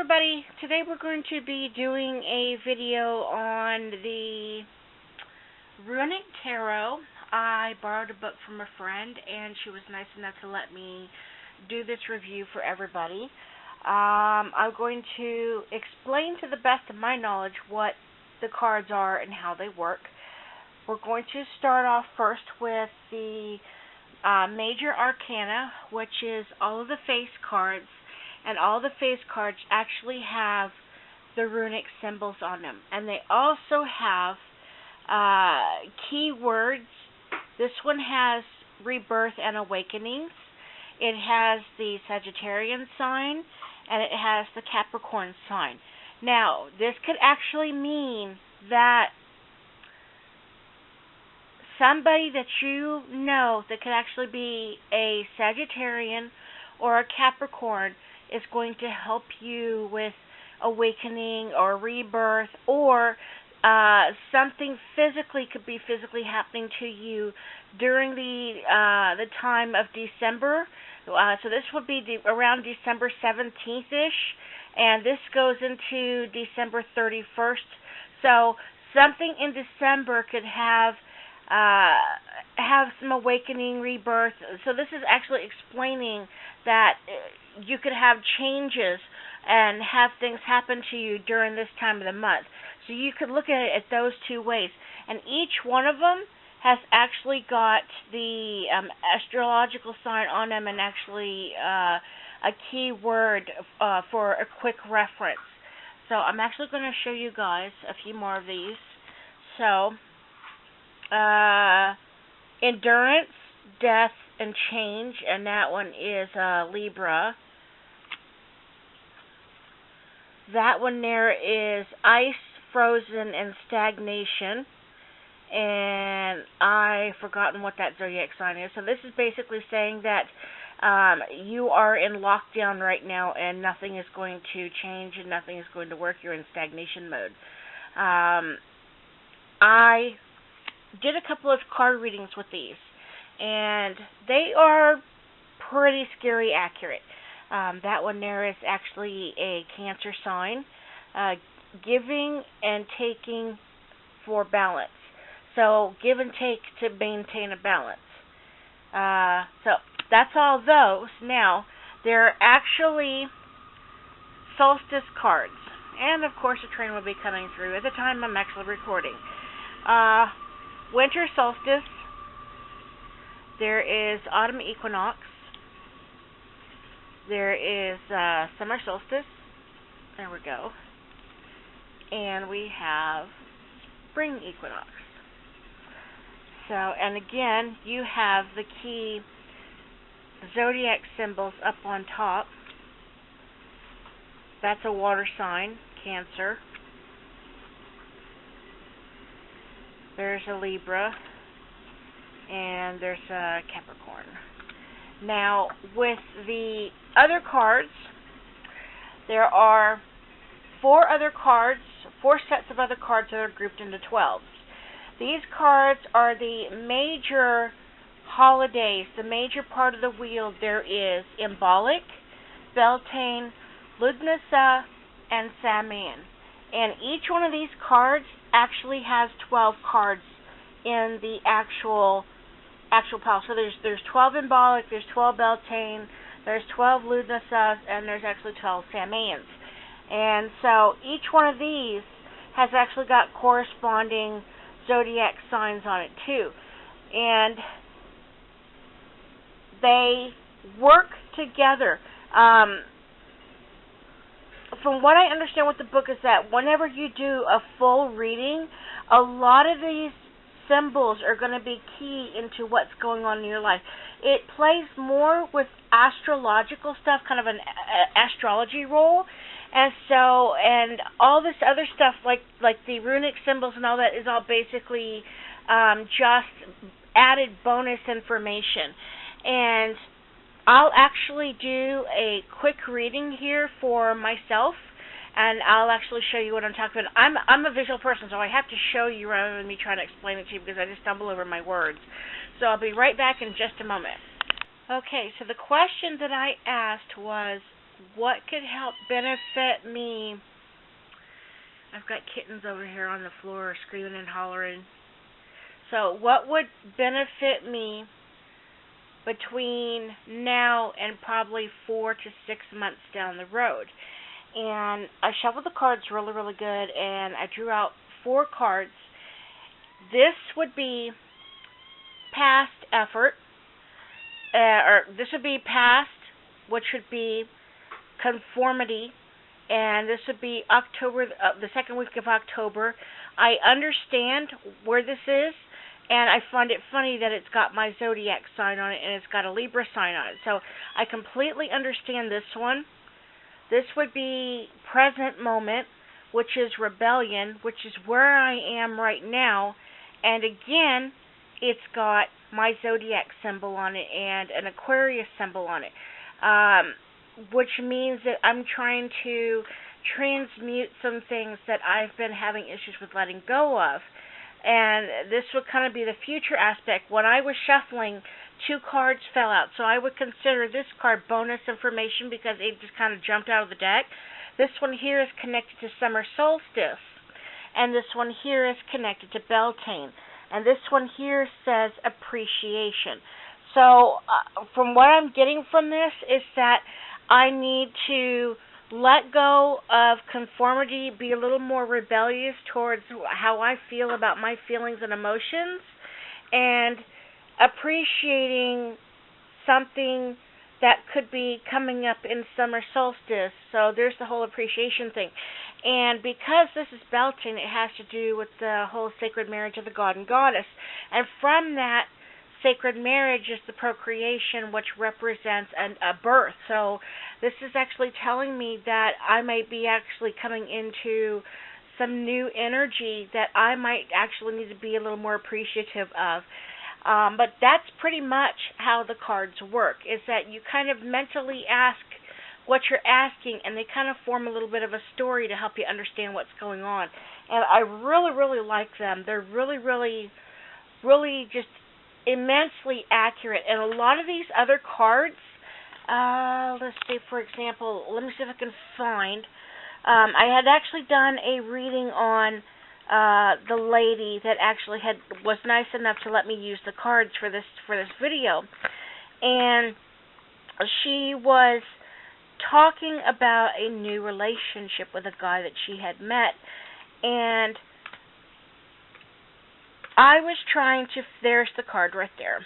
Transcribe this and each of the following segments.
everybody. Today we're going to be doing a video on the Runic Tarot. I borrowed a book from a friend and she was nice enough to let me do this review for everybody. I'm going to explain to the best of my knowledge what the cards are and how they work. We're going to start off first with the Major Arcana, which is all of the face cards. And all the face cards actually have the runic symbols on them. And they also have keywords. This one has rebirth and awakenings. It has the Sagittarian sign. And it has the Capricorn sign. Now, this could actually mean that somebody that you know that could actually be a Sagittarian or a Capricorn is going to help you with awakening or rebirth, or something physically could be physically happening to you during the time of December. So this would be around December 17th-ish, and this goes into December 31st. So something in December could have some awakening, rebirth. So this is actually explaining that you could have changes and have things happen to you during this time of the month. So you could look at it those two ways. And each one of them has actually got the astrological sign on them and actually a key word for a quick reference. So I'm actually going to show you guys a few more of these. So endurance, death, and change, and that one is Libra. That one there is ice, frozen, and stagnation. And I've forgotten what that zodiac sign is. So this is basically saying that you are in lockdown right now and nothing is going to change and nothing is going to work. You're in stagnation mode. I did a couple of card readings with these, and they are pretty scary accurate. That one there is actually a Cancer sign, giving and taking for balance. So give and take to maintain a balance. So that's all those. Now, they're actually solstice cards. And of course a train will be coming through at the time I'm actually recording. Winter solstice. There is autumn equinox. There is summer solstice. There we go. And we have spring equinox. So, and again, you have the key zodiac symbols up on top. That's a water sign, Cancer. There's a Libra, and there's a Capricorn. Now, with the other cards, there are four sets of other cards that are grouped into 12s. These cards are the major holidays, the major part of the wheel. There is Imbolc, Beltane, Lughnasadh, and Samhain. And each one of these cards actually has 12 cards in the actual pile. So there's 12 Imbolc, there's 12 Beltane, there's 12 Lughnasadh, and there's actually 12 Samhains. And so each one of these has actually got corresponding zodiac signs on it too. And they work together. From what I understand with the book is that whenever you do a full reading, a lot of these symbols are going to be key into what's going on in your life. It plays more with astrological stuff, kind of an astrology role. And so, and all this other stuff, like the runic symbols and all that, is all basically just added bonus information. And I'll actually do a quick reading here for myself, and I'll actually show you what I'm talking about. I'm a visual person, so I have to show you rather than me trying to explain it to you because I just stumble over my words. So I'll be right back in just a moment. Okay, so the question that I asked was, what could help benefit me. I've got kittens over here on the floor screaming and hollering. So, what would benefit me between now and probably 4 to 6 months down the road? And I shuffled the cards really, really good, and I drew out 4 cards. This would be past effort, or this would be past, which would be conformity, and this would be October, the second week of October. I understand where this is, and I find it funny that it's got my zodiac sign on it and it's got a Libra sign on it. So I completely understand this one. This would be present moment, which is rebellion, which is where I am right now. And again, it's got my zodiac symbol on it and an Aquarius symbol on it, which means that I'm trying to transmute some things that I've been having issues with letting go of. And this would kind of be the future aspect. When I was shuffling, 2 cards fell out, so I would consider this card bonus information because it just kind of jumped out of the deck. This one here is connected to summer solstice, and this one here is connected to Beltane, and this one here says appreciation. So from what I'm getting from this is that I need to let go of conformity, be a little more rebellious towards how I feel about my feelings and emotions, and appreciating something that could be coming up in summer solstice. So there's the whole appreciation thing. And because this is Beltane, it has to do with the whole sacred marriage of the god and goddess. And from that, sacred marriage is the procreation, which represents a birth. So this is actually telling me that I might be actually coming into some new energy that I might actually need to be a little more appreciative of. But that's pretty much how the cards work, is that you kind of mentally ask what you're asking, and they kind of form a little bit of a story to help you understand what's going on. And I really, really like them. They're really, really, really just immensely accurate. And a lot of these other cards, let's see, for example, let me see if I can find. I had actually done a reading on the lady that actually was nice enough to let me use the cards for this video, and she was talking about a new relationship with a guy that she had met, and I was trying to, there's the card right there,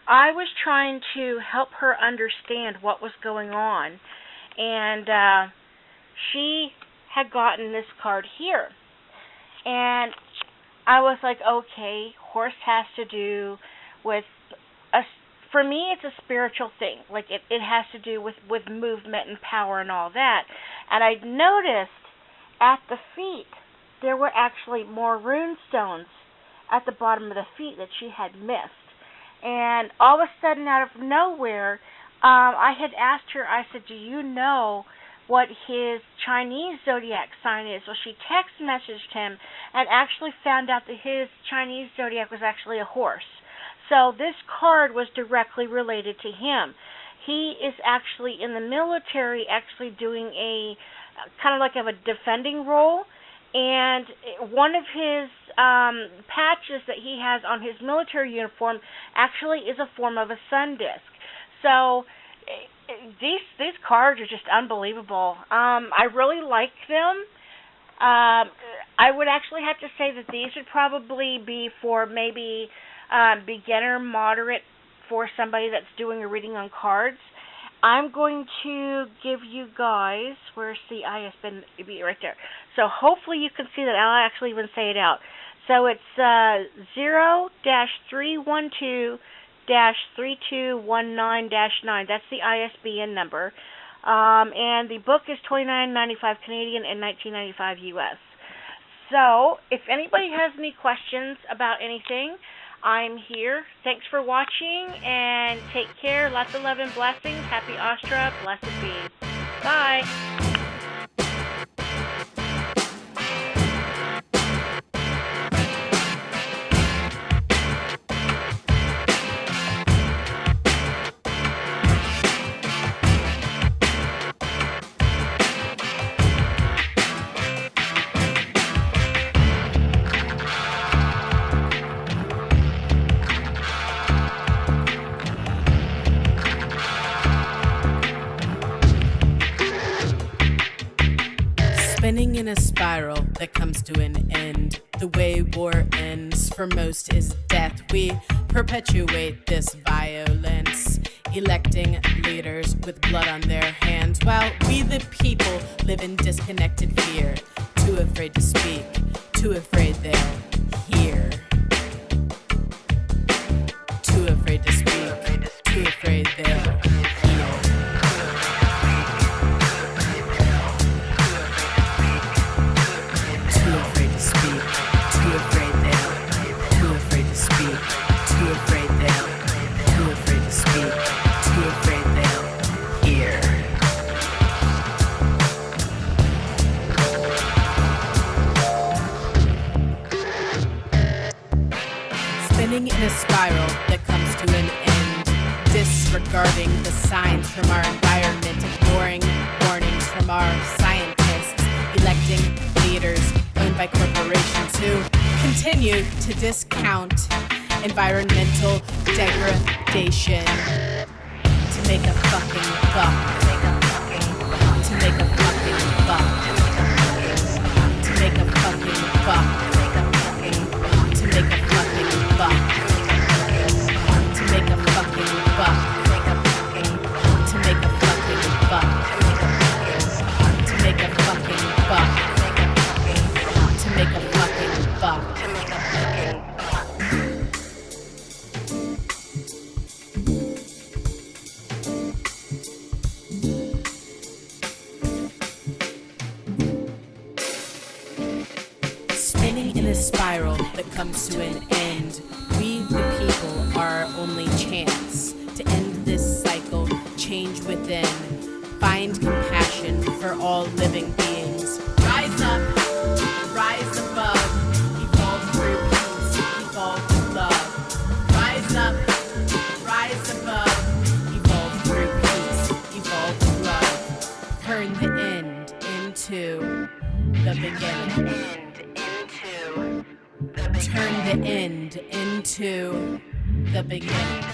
I was trying to help her understand what was going on, and she had gotten this card here. And I was like, okay, horse has to do with, for me, it's a spiritual thing. Like, it has to do with movement and power and all that. And I noticed at the feet, there were actually more rune stones at the bottom of the feet that she had missed. And all of a sudden, out of nowhere, I had asked her, I said, do you know what his Chinese zodiac sign is? Well, she text messaged him and actually found out that his Chinese zodiac was actually a horse. So this card was directly related to him. He is actually in the military, actually doing a kind of like a defending role, and one of his patches that he has on his military uniform actually is a form of a sun disk. So these cards are just unbelievable. I really like them. I would actually have to say that these would probably be for maybe beginner, moderate, for somebody that's doing a reading on cards. I'm going to give you guys, where's the ISBN right there. So hopefully you can see that. I'll actually even say it out. So it's 0-312-3219-9. That's the ISBN number. And the book is $29.95 Canadian and $19.95 US. So if anybody has any questions about anything, I'm here. Thanks for watching, and take care. Lots of love and blessings. Happy Astra. Blessed be. Bye. Spinning in a spiral that comes to an end. The way war ends for most is death. We perpetuate this violence, electing leaders with blood on their hands, while we the people live in disconnected fear, too afraid to speak, too afraid they'll hear. Too afraid to speak, too afraid they'll hear. Too afraid to speak, too afraid they'll, too afraid to speak, too afraid they'll, too afraid to speak, too afraid they'll hear. Spinning in a spiral that comes to an end, disregarding the signs from our environment, ignoring warnings from our scientists, electing leaders owned by corporations who continue to discount environmental degradation to make a fucking buck. To make a fucking buck. To make a fucking buck. To make a fucking buck. To make a fucking buck. To make a fucking buck. To make a fucking buck. To make a fucking buck. Spinning in a spiral that comes to an end. We, the people, are our only chance to end this cycle, change within, find compassion for all living beings. Rise up, rise above, evolve through peace, evolve through love. Rise up, rise above, evolve through peace, evolve through love. Turn the end into the beginning. Turn the end into the beginning.